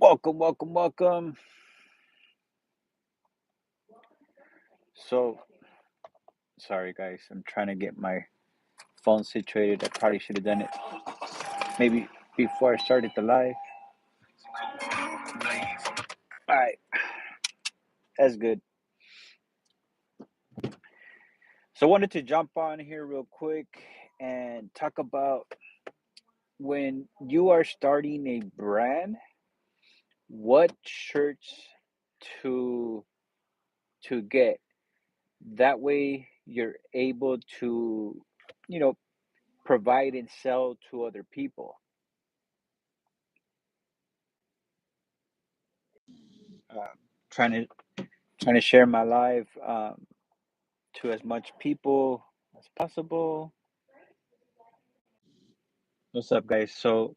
Welcome. So, sorry guys, I'm trying to get my phone situated. I probably should have done it maybe before I started the live. All right, that's good. So, I wanted to jump on here real quick and talk about when you are starting a brand, what shirts to get. That way, you're able to, you know, provide and sell to other people. Uh, trying to share my life to as much people as possible. What's up, guys? So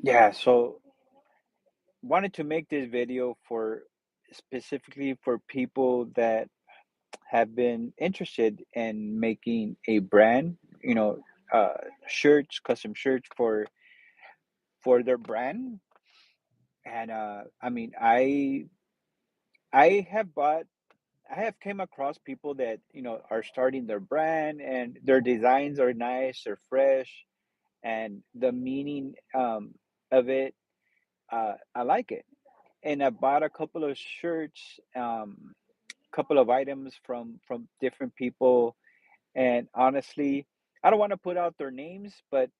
yeah, so wanted to make this video for specifically for people that have been interested in making a brand, you know, uh, shirts, custom shirts for their brand. And I mean, I have bought I have came across people that are starting their brand and their designs are nice, they're fresh, and the meaning of it, I like it. And I bought a couple of shirts, couple of items from different people, and honestly, I don't want to put out their names, but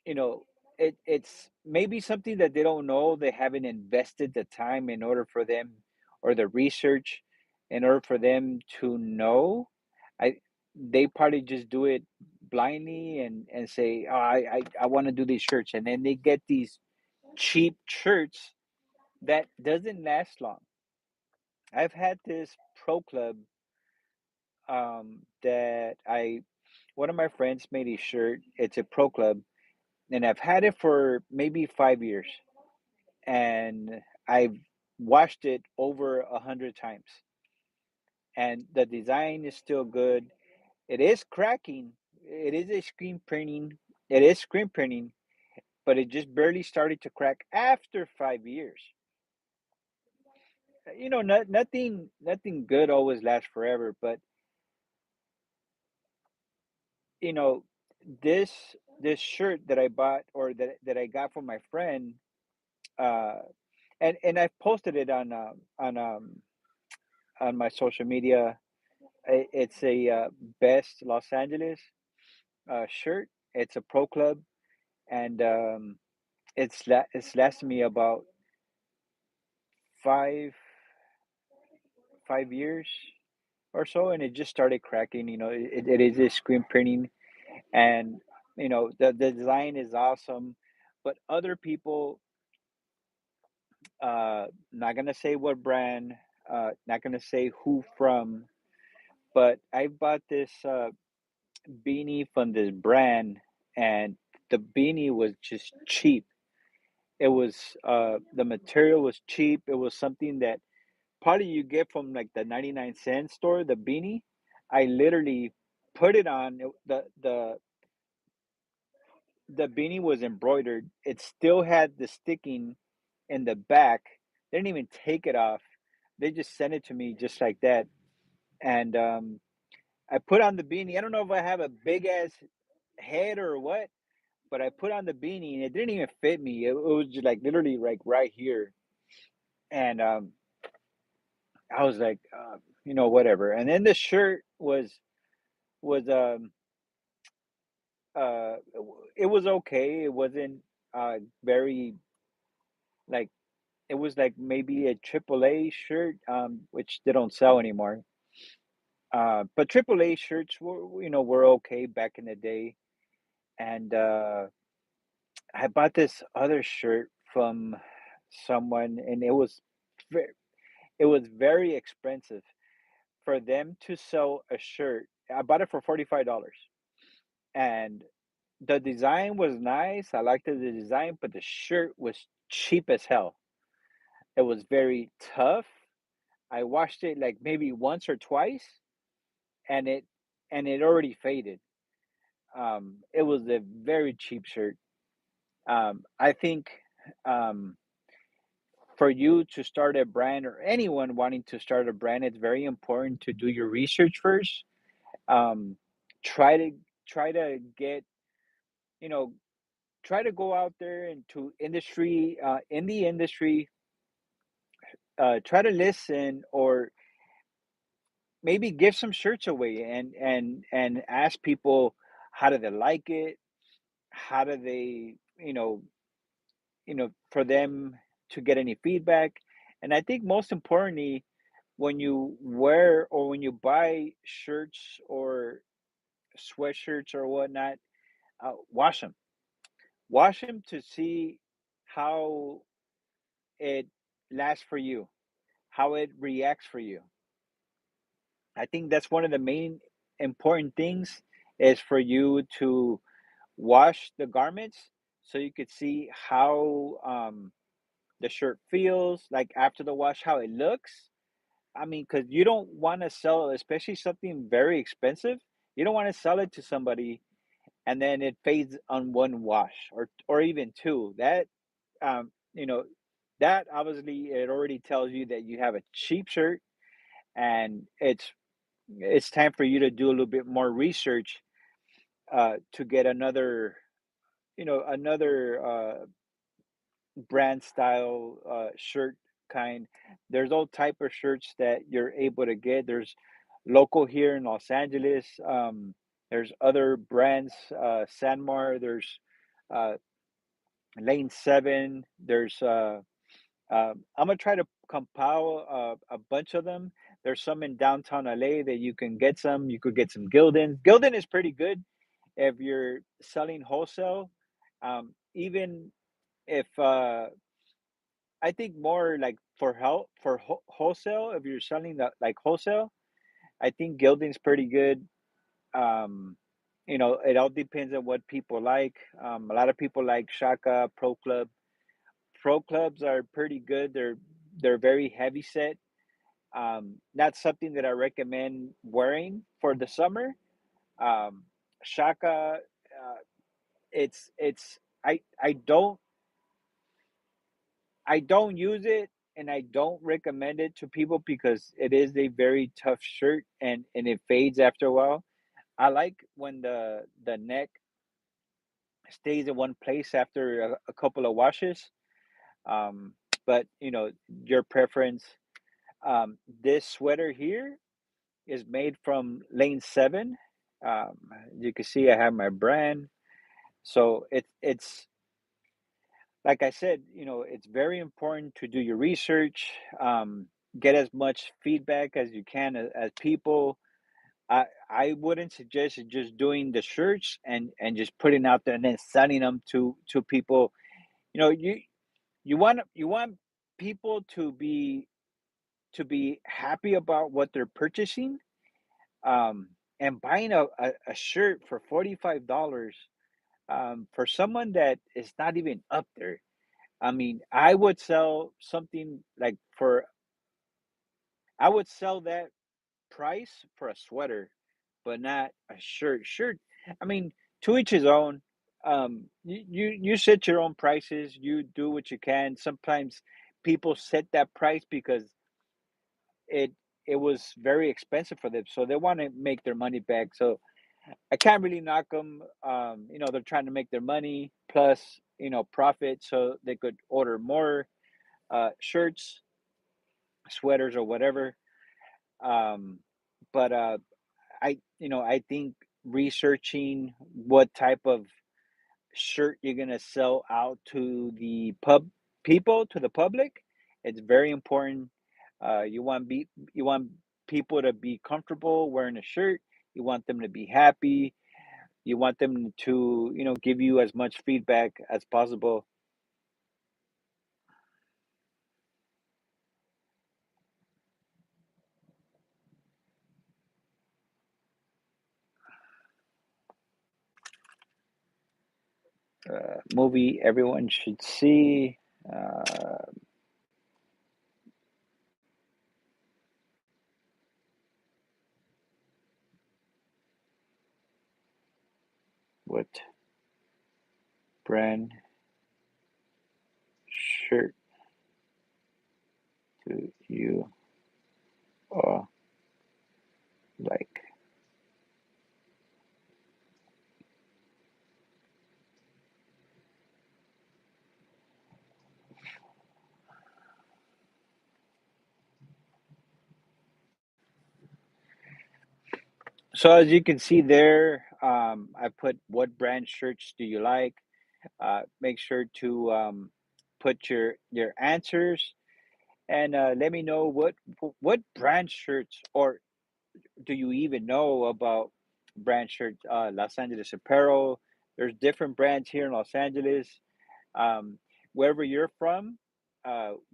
you know, it's maybe something that they don't know. They haven't invested the time in order for them, or the research in order for them to know. I They probably just do it blindly and say, oh, I want to do these shirts, and then they get these cheap shirts that doesn't last long. I've had this pro club that I one of my friends made a shirt. It's a pro club, and I've had it for maybe 5 years, and I've washed it over 100 times, and the design is still good. It is cracking. It is a screen printing. It is screen printing, but it just barely started to crack after 5 years. Nothing good always lasts forever, but you know, this this shirt that I bought, or that I got from my friend, uh, and I've posted it on my social media. It's a best Los Angeles shirt. It's a pro club, and it's lasted me about five 5 years or so, and it just started cracking. It is a screen printing, and the design is awesome, but other people, not gonna say what brand, not gonna say who from, but I bought this beanie from this brand, and the beanie was just cheap. It was the material was cheap. It was something that probably you get from like the 99-cent store, the beanie. I literally put it on. The beanie was embroidered. It still had the sticking in the back. They didn't even take it off. They just sent it to me just like that. And I put on the beanie. I don't know if I have a big ass head or what, but I put on the beanie and it didn't even fit me. It was just like literally like right here. And I was like, whatever. And then the shirt was uh it was okay. It wasn't very like it was like maybe a AAA shirt, which they don't sell anymore. But AAA shirts were okay back in the day. And I bought this other shirt from someone, and ve- it was very expensive for them to sell a shirt. I bought it for $45, and the design was nice. I liked the design, but the shirt was cheap as hell. It was very tough. I washed it like maybe once or twice, and it already faded. It was a very cheap shirt. I think Um, for you to start a brand or anyone wanting to start a brand, it's very important to do your research first. Um, try to try to get you know try to go out there into industry in the industry. Try to listen or maybe give some shirts away and ask people how do they like it, how do they for them to get any feedback. And I think most importantly, when you wear or when you buy shirts or sweatshirts or whatnot, wash them to see how it lasts for you, how it reacts for you. I think that's one of the main important things is for you to wash the garments so you could see how the shirt feels like after the wash, how it looks. I mean, because you don't want to sell, especially something very expensive, you don't want to sell it to somebody and then it fades on one wash or even two. Um, you know, that obviously it already tells you that you have a cheap shirt and it's time for you to do a little bit more research to get another brand style shirt kind. There's all type of shirts that you're able to get. There's local here in Los Angeles. There's other brands, SanMar. There's uh, Lane Seven. I'm gonna try to compile a bunch of them. There's some in downtown LA that you can get some. You could get some Gildan. Gildan is pretty good if you're selling wholesale. Even if I think more like for wholesale, if you're selling that like wholesale, I think Gildan's pretty good. Um, it all depends on what people like. A lot of people like Shaka, Pro Club. Pro Clubs are pretty good. They're very heavy set. Not something that I recommend wearing for the summer. Um, Shaka, it's I don't use it and I don't recommend it to people because it is a very tough shirt and it fades after a while. I like when the neck stays in one place after a couple of washes. Um, but your preference. This sweater here is made from Lane Seven. Um, you can see I have my brand. So it's like I said, it's very important to do your research, get as much feedback as you can as people. I wouldn't suggest just doing the shirts and just putting out there and then sending them to people. You know, you want people to be happy about what they're purchasing. And buying a shirt for $45 for someone that is not even up there. I mean, I would sell that price for a sweater, but not a shirt. Shirt, I mean, to each his own. You set your own prices. You do what you can. Sometimes people set that price because it it was very expensive for them, so they want to make their money back. So I can't really knock them. They're trying to make their money plus profit, so they could order more shirts, sweaters, or whatever. Um, but I think researching what type of shirt you're gonna sell out to the public, it's very important. You want people to be comfortable wearing a shirt. You want them to be happy. You want them to give you as much feedback as possible. Movie everyone should see. Uh, what brand? shirt do you like? So as you can see there, I put what brand shirts do you like? Make sure to put your answers and let me know what brand shirts or do you even know about brand shirts? Los Angeles Apparel. There's different brands here in Los Angeles. Um, Wherever you're from,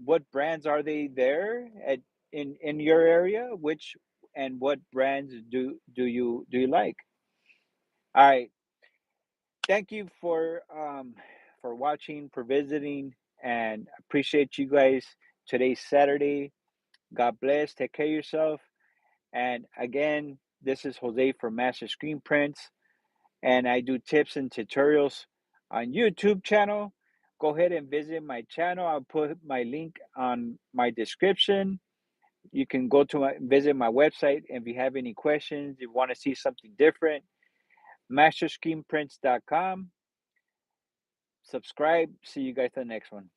what brands are they there at in your area? Which and what brands do you like? All right. Thank you for watching, for visiting, and appreciate you guys. Today's Saturday. God bless. Take care of yourself. And again, this is Jose from Master Screen Prints, and I do tips and tutorials on YouTube channel. Go ahead and visit my channel. I'll put my link on my description. You can go to visit my website, and if you have any questions, you want to see something different, masterscreenprints.com. Subscribe. See you guys in the next one.